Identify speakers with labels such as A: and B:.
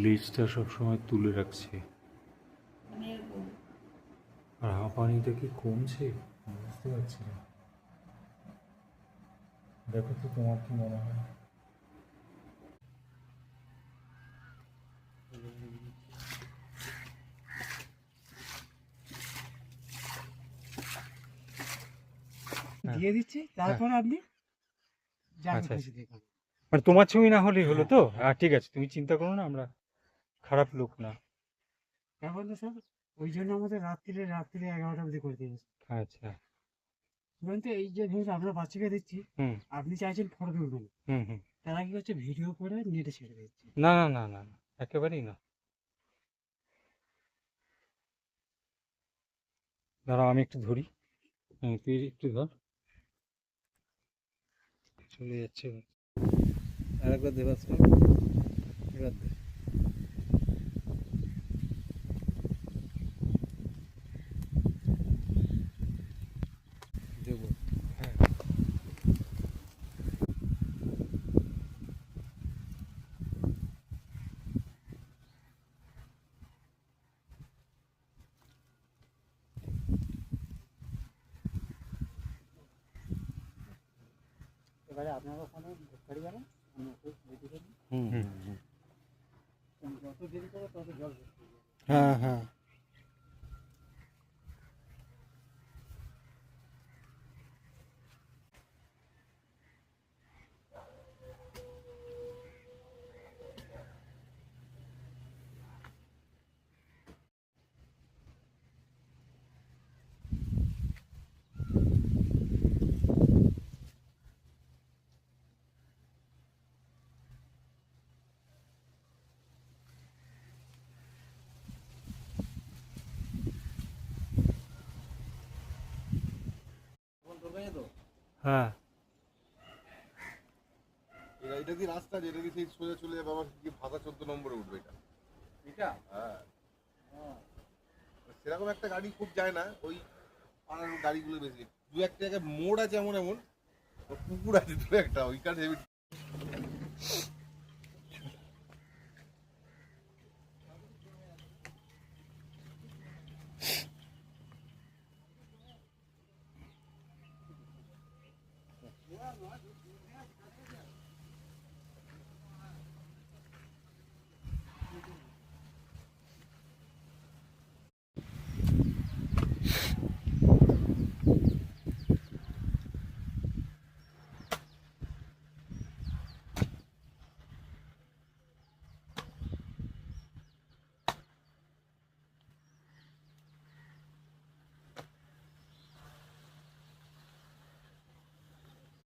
A: লেজটা সবসময় তুলে রাখছে। আর হাঁপানিটা কি কমছে বুঝতে পারছি না। দেখো তো তোমার কি মনে হয়?
B: দিয়ে দিচ্ছি, তারপর আপনি যাকে
A: আচ্ছা
B: খুশি
A: আচ্ছা,
B: দেখুন।
A: মানে তোমার ছবি না হলেই হলো তো? ঠিক আছে, তুমি চিন্তা করো না, আমরা খারাপ লোক না।
B: তারপর তো স্যার, ওই জন্য আমাদের রাত্রিরে 11টা অবধি করে দিয়েছে।
A: আচ্ছা।
B: বলুন তো, এই যে ধরুন আমরা বাচ্চাকে দিচ্ছি,
A: হুম
B: আপনি চাইছেন ফটো তুলবেন,
A: হুম হুম।
B: তার আগে হচ্ছে ভিডিও করে নেটে ছেড়ে দিচ্ছি।
A: না না না না না, একেবারেই না। দাঁড়াও আমি একটু ধরি। হ্যাঁ তুই একটু ধর। চলে যাচ্ছে। আরেকবার দেবাস, এবার দে। দেবো। হ্যাঁ।
B: এবারে আপনারা ওখানে করে যাবেন, আমি ওকে রেডি করি।
A: হুম হুম হুম।
B: যত দেরি করে তত জল ভর্তি হয়ে যাবে।
A: হ্যাঁ হ্যাঁ। হ্যাঁ।
C: এটা কি রাস্তা, যেটা কি সেই সোজা চলে যাবে আমার কি ভাতা 14 নম্বরে উঠবে এটা? এটা হ্যাঁ, সেরকম একটা গাড়ি খুব যায় না, ওই পাড়ার গাড়িগুলো বেশি। দু একটা জায়গায় মোড় আছে এমন এমন, পুকুর আছে দু একটা, ওইখানে হেভি।